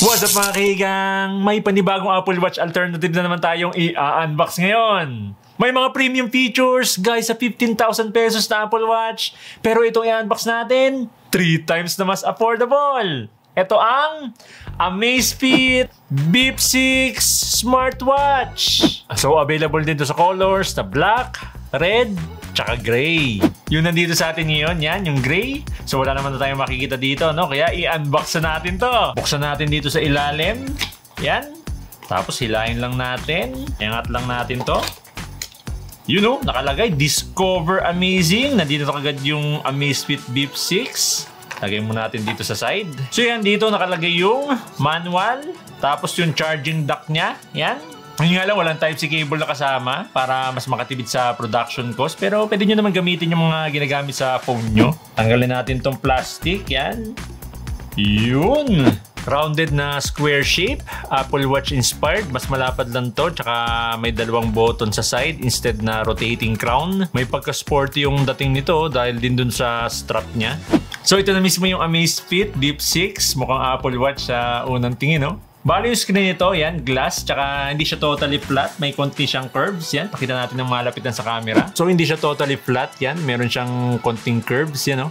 What's up mga kaigang? May panibagong Apple Watch alternative na naman tayong i-unbox ngayon. May mga premium features guys sa 15,000 pesos na Apple Watch. Pero itong i-unbox natin, 3 times na mas affordable. Ito ang Amazfit Bip 6 Smartwatch. So available din to sa colors na black, red, tsaka gray. Yung nandito sa atin ngayon, yan, yung gray. So wala naman na tayong makikita dito, no? Kaya i-unbox na natin to. Buksan natin dito sa ilalim. Yan. Tapos hilahin lang natin. Iangat lang natin to. You know, nakalagay, Discover Amazing. Nandito na kagad yung Amazfit Bip 6. Lagay mo natin dito sa side. So yan, dito nakalagay yung manual. Tapos yung charging dock niya. Yan. Ngayon nga lang, walang Type-C cable na kasama para mas makatipid sa production cost. Pero pwede nyo naman gamitin yung mga ginagamit sa phone nyo. Tanggalin natin tong plastic. Yan. Yun. Rounded na square shape. Apple Watch inspired. Mas malapad lang to. Tsaka may dalawang button sa side instead na rotating crown. May pagka-sporty yung dating nito dahil din dun sa strap niya. So ito na mismo yung Amazfit Bip 6. Mukhang Apple Watch sa unang tingin, no? Bali yung screen nito, yan, glass. Tsaka hindi siya totally flat. May konti siyang curves, yan. Pakita natin ng malapitan sa camera. So hindi siya totally flat, yan. Meron siyang konting curves, yan, no?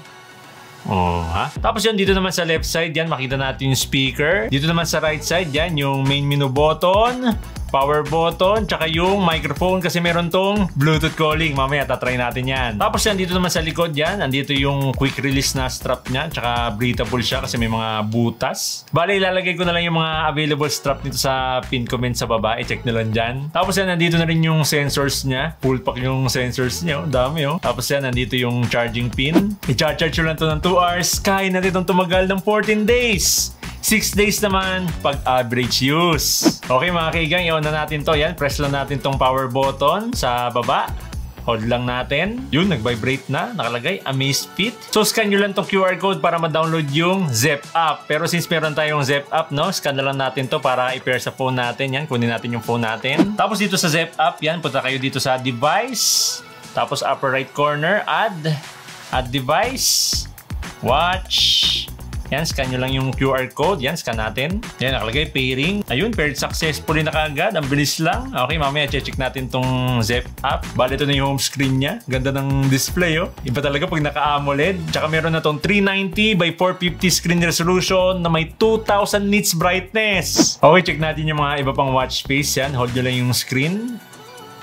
Oh, ha? Tapos yan, dito naman sa left side, yan, makita natin yung speaker. Dito naman sa right side, yan, yung main menu button, power button, tsaka yung microphone kasi meron tong Bluetooth calling. Mamaya tatry natin yan. Tapos yan, dito naman sa likod yan, andito yung quick release na strap niya, tsaka breathable siya kasi may mga butas. Bale, ilalagay ko na lang yung mga available strap nito sa pin comment sa baba. I-check nyo lang dyan. Tapos yan, nandito na rin yung sensors niya. Full pack yung sensors niya. Dami, oh. Tapos yan, nandito yung charging pin. I-charge lang to ng 2 hours. Kaya natin itong tumagal ng 14 days. 6 days naman pag average use. Okay mga kaigang, i-on na natin to. Yan, press lang natin tong power button sa baba. Hold lang natin. Yun, nag-vibrate na. Nakalagay, Amazfit. So, scan nyo lang tong QR code para ma-download yung Zepp app. Pero since meron tayong Zepp app, no, scan na lang natin to para i-pair sa phone natin. Yan, kunin natin yung phone natin. Tapos dito sa Zepp app, yan, punta kayo dito sa device. Tapos upper right corner, add device, watch. Yan, scan nyo lang yung QR code. Yan, scan natin. Yan, nakalagay, pairing. Ayun, paired successfully na kaagad. Ang bilis lang. Okay, mamaya check natin tong Zepp app. Bale, ito na yung home screen niya. Ganda ng display, oh. Iba talaga pag naka-AMOLED. Tsaka meron na tong 390 by 450 screen resolution na may 2000 nits brightness. Okay, check natin yung mga iba pang watch face. Yan, hold nyo lang yung screen.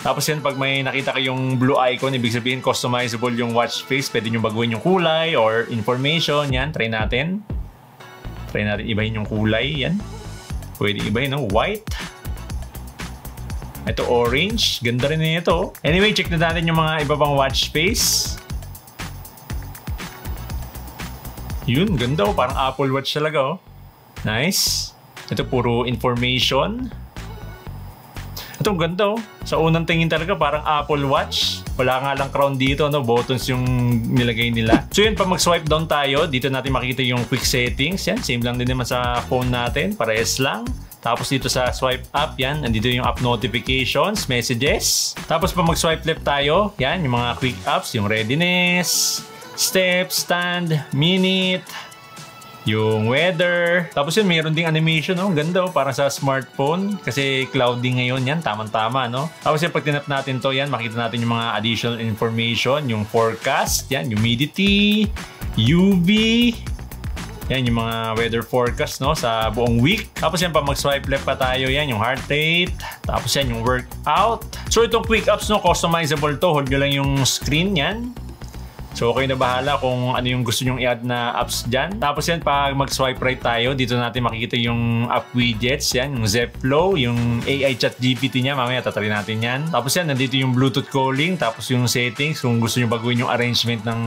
Tapos yan, pag may nakita kayong blue icon, ibig sabihin customizable yung watch face. Pwede nyo baguhin yung kulay or information. Yan, try natin. Try natin ibahin yung kulay. Yan. Pwede ibahin, no? White. Ito, orange. Ganda rin na ito. Anyway, check na natin yung mga iba pang watch face. Yun, ganda, oh. Parang Apple Watch talaga, oh. Nice. Ito, puro information. Ito, ganda, oh. Sa unang tingin talaga, parang Apple Watch. Wala nga lang crown dito, no? Buttons yung nilagay nila. So yun, pag mag-swipe down tayo, dito natin makita yung quick settings. Yan, same lang din naman sa phone natin. Parehas lang. Tapos dito sa swipe up, yan, nandito yung app notifications, messages. Tapos pag mag-swipe left tayo, yan, yung mga quick apps, yung readiness, step, stand, minute, yung weather. Tapos yun, mayroon ding animation, no? Ganda, oh, parang sa smartphone. Kasi cloudy ngayon, yan. Tamang-tama, no? Tapos yun, pag tinap natin to, yan, makita natin yung mga additional information. Yung forecast, yan, humidity, UV. Yan, yung mga weather forecast, no? Sa buong week. Tapos yan, pag mag-swipe left pa tayo, yan, yung heart rate. Tapos yan, yung workout. So itong quick apps, no? Customizable to. Hold nyo lang yung screen, yan. So, okay na bahala kung ano yung gusto nyong i-add na apps dyan. Tapos yan, pag mag-swipe right tayo, dito natin makikita yung app widgets. Yan, yung Zepp Flow, yung AI Chat GPT niya. Mamaya tatry natin yan. Tapos yan, nandito yung Bluetooth calling. Tapos yung settings, kung gusto nyo baguhin yung arrangement ng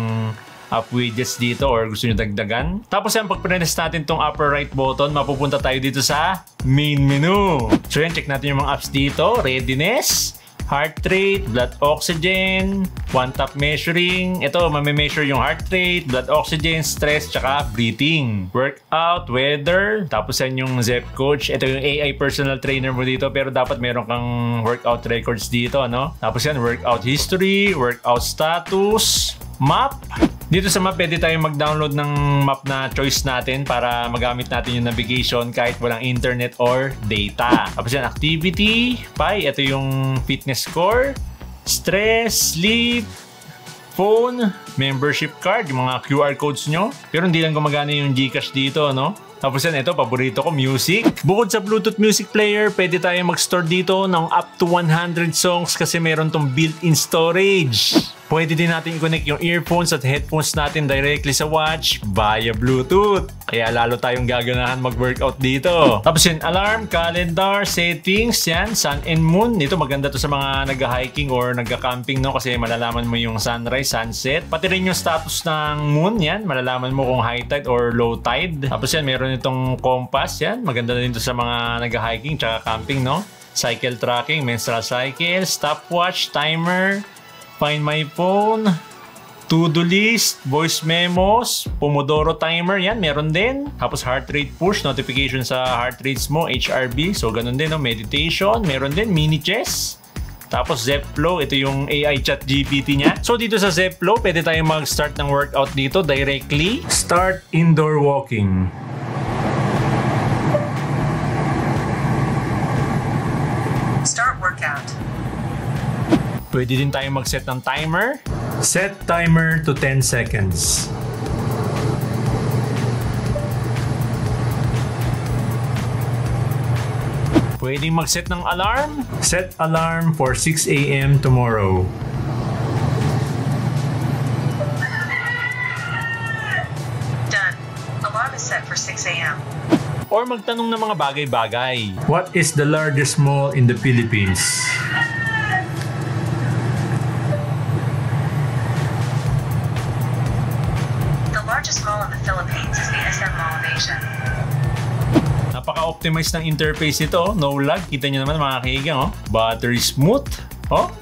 app widgets dito or gusto nyo dagdagan. Tapos yan, pag press natin tong upper right button, mapupunta tayo dito sa main menu. So yan, check natin yung mga apps dito. Readiness, heart rate, blood oxygen, one-tap measuring. Ito, mami-measure yung heart rate, blood oxygen, stress, tsaka breathing. Workout, weather, tapos yan yung Zepp Coach. Ito yung AI personal trainer mo dito, pero dapat meron kang workout records dito, no? Tapos yan, workout history, workout status, map, Dito sa map, pwede tayong mag-download ng map na choice natin para magamit natin yung navigation kahit walang internet or data. Tapos yan, activity, pi, ito yung fitness score, stress, sleep, phone, membership card, yung mga QR codes nyo. Pero hindi lang gumagana yung GCash dito, no? Tapos yan, ito, paborito ko, music. Bukod sa Bluetooth music player, pwede tayo mag-store dito ng up to 100 songs kasi meron tong built-in storage. Pwede din natin i-connect yung earphones at headphones natin directly sa watch via Bluetooth. Kaya lalo tayong gaganahan mag-workout dito. Tapos yun, alarm, calendar, settings, yan, sun and moon. Ito maganda to sa mga nag-hiking or nag-camping, no? Kasi malalaman mo yung sunrise, sunset. Pati rin yung status ng moon, yan. Malalaman mo kung high tide or low tide. Tapos yan, meron itong compass, yan. Maganda din to sa mga nag-hiking tsaka camping, no? Cycle tracking, menstrual cycle, stopwatch, timer, Find My Phone, to-do list, voice memos, Pomodoro timer, yan, meron din. Tapos heart rate push, notification sa heart rates mo, HRB, so ganun din, no? Meditation, meron din, mini chess. Tapos Zepflow, ito yung AI chat GPT niya. So dito sa Zepflow, pwede tayong mag-start ng workout dito directly. Start indoor walking. Start workout. Pwede din tayong mag-set ng timer. Set timer to 10 seconds. Pwede mag-set ng alarm. Set alarm for 6 a.m. tomorrow. Done. Alarm is set for 6 a.m. Or magtanong ng mga bagay-bagay. What is the largest mall in the Philippines? Mall in the Philippines is the SM Mall of Asia. Napaka-optimize ng interface ito, no lag. Kita nyo naman mga kaigang, oh. Battery smooth, oh.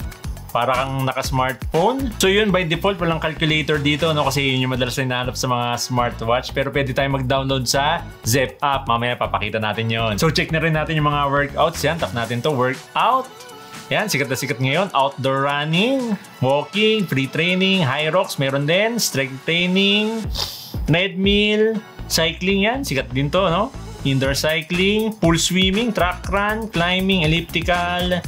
Para kang naka-smartphone. So yun, by default, walang calculator dito, no? Kasi yun yung madalas na hinahanap sa mga smartwatch. Pero pwede tayong mag-download sa Zepp app. Mamaya papakita natin yon. So check na rin natin yung mga workouts. Yan, tap natin to, workout. Yan, sikat na sikat ngayon. Outdoor running, walking, free training, high rocks, meron din. Strength training, treadmill, cycling yan. Sikat din to, no? Indoor cycling, pool swimming, track run, climbing, elliptical,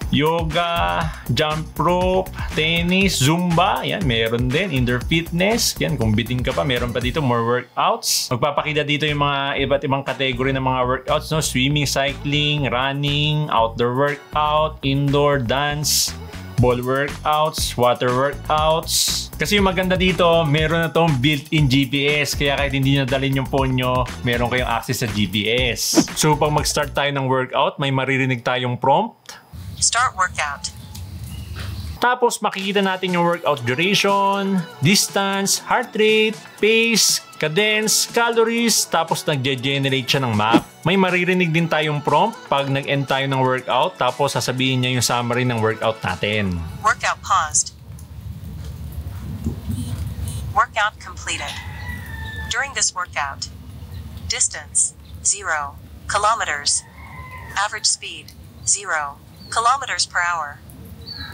yoga, jump rope, tennis, zumba. Yan, meron din. Indoor fitness. Yan, kung bitin ka pa, meron pa dito more workouts. Magpapakita dito yung mga iba't ibang category ng mga workouts, no? Swimming, cycling, running, outdoor workout, indoor dance, ball workouts, water workouts. Kasi yung maganda dito, meron na tong built-in GPS. Kaya kahit hindi nyo dalhin yung phone nyo, meron kayong access sa GPS. So pag mag-start tayo ng workout, may maririnig tayong prompt. Start workout. Tapos makikita natin yung workout duration, distance, heart rate, pace, cadence, calories, tapos nag-generate siya ng map. May maririnig din tayong prompt pag nag-end tayo ng workout, tapos sasabihin niya yung summary ng workout natin. Workout paused. Workout completed. During this workout, distance 0 kilometers, average speed 0 kilometers per hour.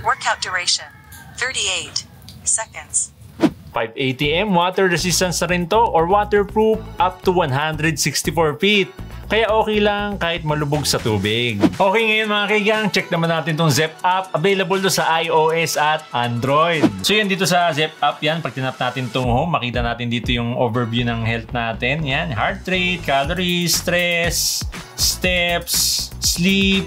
Workout duration 38 seconds. 5 ATM, water resistance na rin to or waterproof up to 164 feet. Kaya okay lang kahit malubog sa tubig. Okay, ngayon mga kaigang, check naman natin tong Zepp app. Available to sa iOS at Android. So yan, dito sa Zepp app yan, pag tinap natin tong home, makita natin dito yung overview ng health natin. Yan, heart rate, calories, stress, steps, sleep.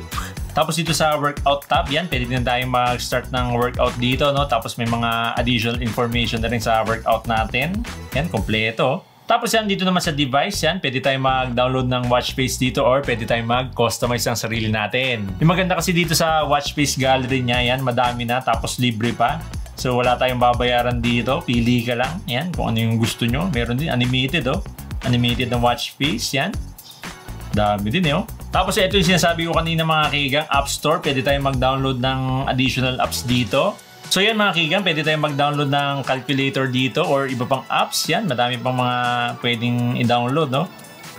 Tapos dito sa workout tab, yan, pwede din tayong mag-start ng workout dito, no? Tapos may mga additional information na rin sa workout natin. Yan, kompleto. Tapos yan, dito naman sa device, yan, pwede tayong mag-download ng watch face dito or pwede tayong mag-customize ang sarili natin. Yung maganda kasi dito sa watch face gallery niya, yan, madami na, tapos libre pa. So wala tayong babayaran dito, pili ka lang, yan, kung ano yung gusto nyo. Meron din animated, oh. Animated na watch face, yan. Dami din, oh. Tapos ito yung sinasabi ko kanina mga kaigang, App Store. Pwede tayong mag-download ng additional apps dito. So yan mga kaigang, pwede tayong mag-download ng calculator dito or iba pang apps. Yan, madami pang mga pwedeng i-download, no?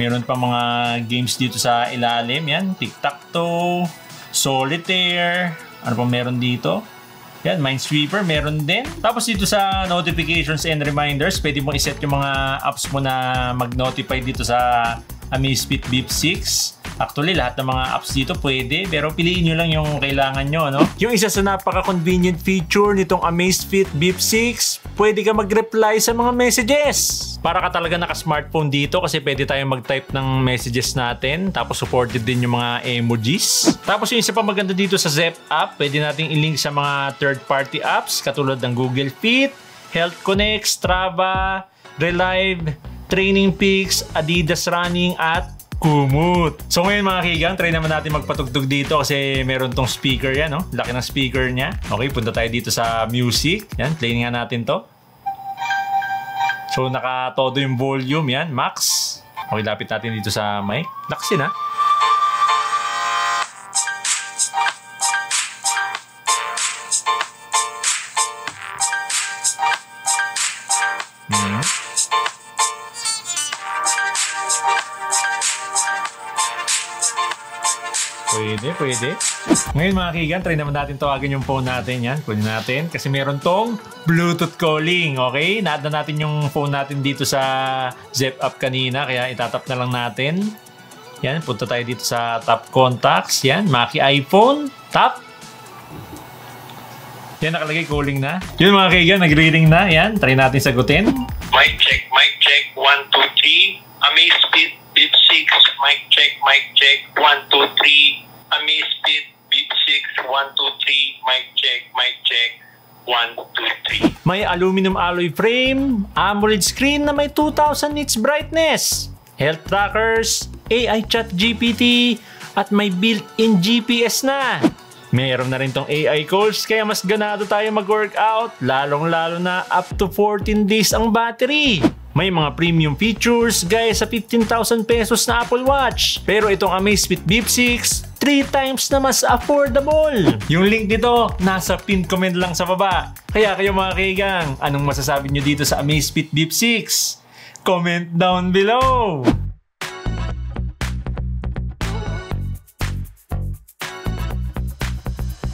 Meron pang mga games dito sa ilalim. Yan, Tic-Tac-Toe, Solitaire. Ano pa meron dito? Yan, Minesweeper, meron din. Tapos dito sa notifications and reminders, pwede mo iset yung mga apps mo na mag-notify dito sa Amazfit Bip 6. Actually, lahat ng mga apps dito pwede, pero piliin nyo lang yung kailangan nyo, no? Yung isa sa napaka-convenient feature nitong Amazfit Bip 6, pwede ka mag-reply sa mga messages. Para ka talaga naka-smartphone dito kasi pwede tayong mag-type ng messages natin, tapos supported din yung mga emojis. Tapos yung isa pa maganda dito sa Zepp app, pwede nating i-link sa mga third-party apps katulad ng Google Fit, Health Connect, Strava, Relive, Training Peaks, Adidas Running, at Komoot. So ngayon mga kigang, try naman natin magpatugtog dito kasi meron tong speaker yan, no? Laki ng speaker niya. Okay, punta tayo dito sa music. Yan, play nga natin to. So naka-todo yung volume, yan, max. Okay, lapit natin dito sa mic. Laksin, ha? Pwede. Ngayon mga kigan, try naman natin tawagin yung phone natin. Yan, kunin natin. Kasi meron tong Bluetooth calling. Okay? Na-add na natin yung phone natin dito sa Zepp app kanina. Kaya itatap na lang natin. Yan, punta tayo dito sa Top Contacts. Yan, Maki iPhone. Tap. Yan, nakalagay calling na. Yun mga kigan, nag-reading na. Yan, try natin sagutin. Mic check, 1, 2, 3. Amazfit Bip 6, mic check, 1, 2, 3. Amazfit Bip 6, 1, 2, 3. Mic check, 1, 2, 3. May aluminum alloy frame, AMOLED screen na may 2000 nits brightness, health trackers, AI chat GPT, at may built-in GPS na. Meron na rin tong AI calls kaya mas ganado tayo mag-workout, lalong-lalo na up to 14 days ang battery. May mga premium features gaya sa 15,000 pesos na Apple Watch. Pero itong Amazfit Bip 6, 3 times na mas affordable. Yung link nito, nasa pinned comment lang sa baba. Kaya kayo mga kaigang, anong masasabi nyo dito sa Amazfit Bip 6? Comment down below!